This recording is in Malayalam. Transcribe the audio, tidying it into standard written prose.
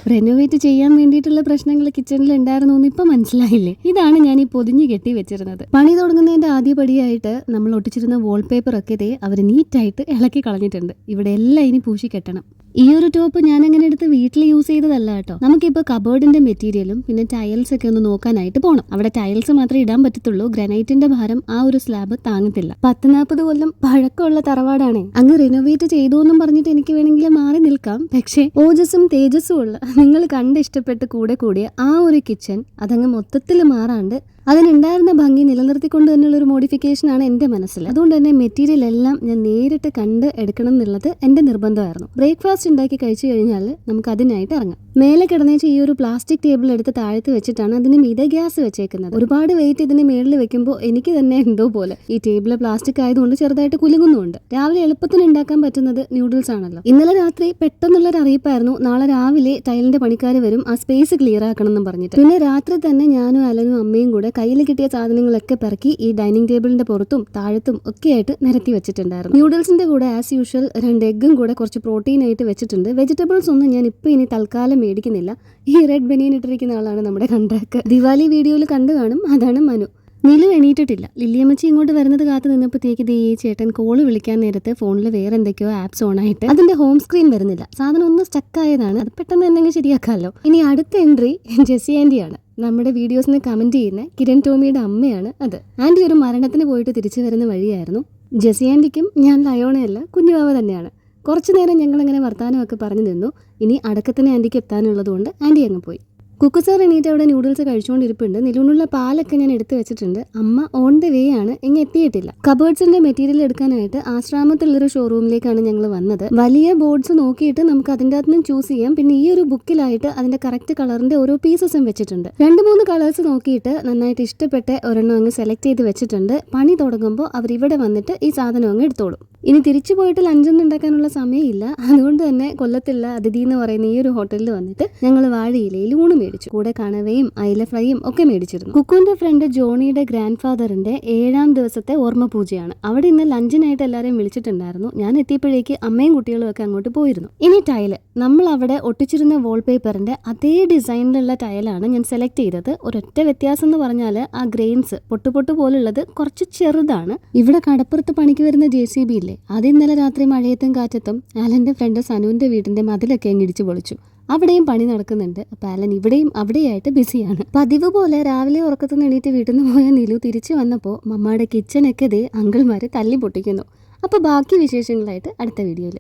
റെനോവേറ്റ് ചെയ്യാൻ വേണ്ടിയിട്ടുള്ള പ്രശ്നങ്ങൾ കിച്ചണിൽ ഉണ്ടായിരുന്നു എന്ന് ഇപ്പൊ മനസ്സിലായില്ലേ? ഇതാണ് ഞാൻ ഈ പൊതിഞ്ഞു കെട്ടി വെച്ചിരുന്നത്. പണി തുടങ്ങുന്നതിന്റെ ആദ്യപടിയായിട്ട് നമ്മൾ ഒട്ടിച്ചിരുന്ന വാൾപേപ്പർ ഒക്കെ അവർ നീറ്റായിട്ട് ഇളക്കി കളഞ്ഞിട്ടുണ്ട്. ഇവിടെ എല്ലാം ഇനി പൂശി കെട്ടണം. ഈ ഒരു ടോപ്പ് ഞാൻ അങ്ങനെ എടുത്ത് വീട്ടിൽ യൂസ് ചെയ്തതല്ല കേട്ടോ. നമുക്കിപ്പോൾ കബേർഡിന്റെ മെറ്റീരിയലും പിന്നെ ടൈൽസ് ഒക്കെ ഒന്ന് നോക്കാനായിട്ട് പോകണം. അവിടെ ടൈൽസ് മാത്രമേ ഇടാൻ പറ്റത്തുള്ളൂ. ഗ്രാനൈറ്റിന്റെ ഭാരം ആ ഒരു സ്ലാബ് താങ്ങത്തില്ല. 40-40 കൊല്ലം പഴക്കമുള്ള തറവാടാണേ. അങ്ങ് റിനോവേറ്റ് ചെയ്തു എന്നും പറഞ്ഞിട്ട് എനിക്ക് വേണമെങ്കിൽ മാറി നിൽക്കാം. പക്ഷേ ഓജസ്സും തേജസ്സും ഉള്ള നിങ്ങൾ കണ്ട് ഇഷ്ടപ്പെട്ട് കൂടിയ ആ ഒരു കിച്ചൺ അതങ്ങ് മൊത്തത്തിൽ മാറാണ്ട് അതിനുണ്ടായിരുന്ന ഭംഗി നിലനിർത്തിക്കൊണ്ട് തന്നെയുള്ള ഒരു മോഡിഫിക്കേഷനാണ് എൻ്റെ മനസ്സിൽ. അതുകൊണ്ട് തന്നെ മെറ്റീരിയൽ എല്ലാം ഞാൻ നേരിട്ട് കണ്ട് എടുക്കണം എന്നുള്ളത് എൻ്റെ നിർബന്ധമായിരുന്നു. ബ്രേക്ക്ഫാസ്റ്റ് ഉണ്ടാക്കി കഴിച്ചു കഴിഞ്ഞാൽ നമുക്ക് അതിനായിട്ട് ഇറങ്ങാം. മേലെ കിടന്നേച്ച് ഈ ഒരു പ്ലാസ്റ്റിക് ടേബിൾ എടുത്ത് താഴത്ത് വെച്ചിട്ടാണ് അതിന് മീതെ ഗ്യാസ് വെച്ചേക്കുന്നത്. ഒരുപാട് വെയിറ്റ് ഇതിന് മേളിൽ വെക്കുമ്പോൾ എനിക്ക് തന്നെ എന്തോ പോലെ. ഈ ടേബിൾ പ്ലാസ്റ്റിക് ആയതുകൊണ്ട് ചെറുതായിട്ട് കുലുങ്ങുന്നുണ്ട്. രാവിലെ എളുപ്പത്തിന് ഉണ്ടാക്കാൻ പറ്റുന്നത് ന്യൂഡിൽസ് ആണല്ലോ. ഇന്നലെ രാത്രി പെട്ടെന്നുള്ളൊരു അറിയിപ്പായിരുന്നു, നാളെ രാവിലെ ടൈലിന്റെ പണിക്കാർ വരും, ആ സ്പേസ് ക്ലിയർ ആക്കണം എന്നും പറഞ്ഞിട്ട്. പിന്നെ രാത്രി തന്നെ ഞാനും അലനും അമ്മയും കൂടെ കയ്യിൽ കിട്ടിയ സാധനങ്ങളൊക്കെ പെറുക്കി ഈ ഡൈനിങ് ടേബിളിന്റെ പുറത്തും താഴത്തും ഒക്കെ ആയിട്ട് നിരത്തി വെച്ചിട്ടുണ്ടായിരുന്നു. ന്യൂഡിൽസിന്റെ കൂടെ ആസ് യൂഷ്വൽ 2 എഗ്ഗും കൂടെ കുറച്ച് പ്രോട്ടീൻ ആയിട്ട് വെച്ചിട്ടുണ്ട്. വെജിറ്റബിൾസ് ഒന്നും ഞാൻ ഇപ്പൊ ഇനി തൽക്കാലം മേടിക്കുന്നില്ല. ഈ റെഡ് ബനിയൻ ഇട്ടിരിക്കുന്ന ആളാണ് നമ്മുടെ കണ്ടാക്ക്. ദിവാലി വീഡിയോയിൽ കണ്ടു കാണും, അതാണ് മനു. നിലു എണീറ്റിട്ടില്ല. ലില്ലിയമ്മച്ചി ഇങ്ങോട്ട് വരുന്നത് കാത്തു നിന്നപ്പോഴത്തേക്ക് ഈ ചേട്ടൻ കോള് വിളിക്കാൻ നേരത്ത് ഫോണിൽ വേറെ എന്തൊക്കെയോ ആപ്സ് ഓൺ ആയിട്ട് അതിന്റെ ഹോം സ്ക്രീൻ വരുന്നില്ല. സാധനം ഒന്ന് സ്റ്റക്കായതാണ്. അത് പെട്ടെന്ന് തന്നെ ശരിയാക്കാമല്ലോ. ഇനി അടുത്ത എൻട്രി ജെസ്സി ആൻറ്റിയാണ്. നമ്മുടെ വീഡിയോസിന് കമന്റ് ചെയ്യുന്ന കിരൺ ടോമിയുടെ അമ്മയാണ് അത്. ആൻറ്റി ഒരു മരണത്തിന് പോയിട്ട് തിരിച്ചു വരുന്ന വഴിയായിരുന്നു. ജെസ്സി ആൻറ്റിക്കും ഞാൻ ലയോണയല്ല, കുഞ്ഞുവാവ തന്നെയാണ്. കുറച്ചു നേരം ഞങ്ങളിങ്ങനെ വർത്താനമൊക്കെ പറഞ്ഞു നിന്നു. ഇനി അടക്കത്തിന് ആൻറ്റിക്ക് എത്താനുള്ളത് കൊണ്ട് ആൻറ്റി അങ്ങ് പോയി. കുക്കു സാർ എണീറ്റ് അവിടെ ന്യൂഡിൽസ് കഴിച്ചുകൊണ്ടിരിപ്പുണ്ട്. നിലൂണുള്ള പാലൊക്കെ ഞാൻ എടുത്തു വെച്ചിട്ടുണ്ട്. അമ്മ ഓൺ ദ വേ ആണ്, ഇങ്ങ് എത്തിയിട്ടില്ല. കബേർഡ്സിന്റെ മെറ്റീരിയൽ എടുക്കാനായിട്ട് ആശ്രാമത്തിലുള്ളൊരു ഷോറൂമിലേക്കാണ് ഞങ്ങൾ വന്നത്. വലിയ ബോർഡ്സ് നോക്കിയിട്ട് നമുക്ക് അതിൻ്റെ അകത്ത് നിന്ന് ചൂസ് ചെയ്യാം. പിന്നെ ഈ ഒരു ബുക്കിലായിട്ട് അതിന്റെ കറക്റ്റ് കളറിന്റെ ഓരോ പീസസും വെച്ചിട്ടുണ്ട്. 2-3 കളേഴ്സ് നോക്കിയിട്ട് നന്നായിട്ട് ഇഷ്ടപ്പെട്ട ഒരെണ്ണം അങ്ങ് സെലക്ട് ചെയ്ത് വെച്ചിട്ടുണ്ട്. പണി തുടങ്ങുമ്പോൾ അവരിവിടെ വന്നിട്ട് ഈ സാധനം അങ്ങ് എടുത്തോളും. ഇനി തിരിച്ചു പോയിട്ട് ലഞ്ചൊന്നും ഉണ്ടാക്കാനുള്ള സമയമില്ല. അതുകൊണ്ട് തന്നെ കൊല്ലത്തുള്ള അതിഥി എന്ന് പറയുന്ന ഈ ഒരു ഹോട്ടലിൽ വന്നിട്ട് ഞങ്ങൾ വാഴയിലയിൽ ഊണ് മേടിച്ചു. കൂടെ കണവയും അയില ഫ്രൈയും ഒക്കെ മേടിച്ചിരുന്നു. കുക്കുവിന്റെ ഫ്രണ്ട് ജോണിയുടെ ഗ്രാൻഡ് ഫാദറിന്റെ 7ാം ദിവസത്തെ ഓർമ്മ പൂജയാണ്. അവിടെ ഇന്ന് ലഞ്ചിനായിട്ട് എല്ലാവരെയും വിളിച്ചിട്ടുണ്ടായിരുന്നു. ഞാൻ എത്തിയപ്പോഴേക്ക് അമ്മയും കുട്ടികളും ഒക്കെ അങ്ങോട്ട് പോയിരുന്നു. ഇനി ടൈല്, നമ്മൾ അവിടെ ഒട്ടിച്ചിരുന്ന വാൾപേപ്പറിന്റെ അതേ ഡിസൈനിലുള്ള ടൈലാണ് ഞാൻ സെലക്ട് ചെയ്തത്. ഒരൊറ്റ വ്യത്യാസം എന്ന് പറഞ്ഞാൽ ആ ഗ്രെയിൻസ് പൊട്ടുപൊട്ടു പോലുള്ളത് കുറച്ച് ചെറുതാണ്. ഇവിടെ കടപ്പുറത്ത് പണിക്ക് വരുന്ന JCB ഇല്ലേ, അത് ഇന്നലെ രാത്രി മഴയത്തും കാറ്റത്തും ആലന്റെ ഫ്രണ്ട് സനുവിന്റെ വീടിന്റെ മതിലൊക്കെ അങ്ങ് ഇടിച്ചു പൊളിച്ചു. അവിടെയും പണി നടക്കുന്നുണ്ട്. അപ്പൊ ആലൻ ഇവിടെയും അവിടെയായിട്ട് ബിസിയാണ്. പതിവ് പോലെ രാവിലെ ഉറക്കത്തുനിന്ന് എണീറ്റ് വീട്ടിൽ നിന്ന് പോയ നിലു തിരിച്ചു വന്നപ്പോൾ മമ്മയുടെ കിച്ചണൊക്കെ അങ്കിൾമാര് തല്ലി പൊട്ടിക്കുന്നു. അപ്പൊ ബാക്കി വിശേഷങ്ങളായിട്ട് അടുത്ത വീഡിയോയിൽ.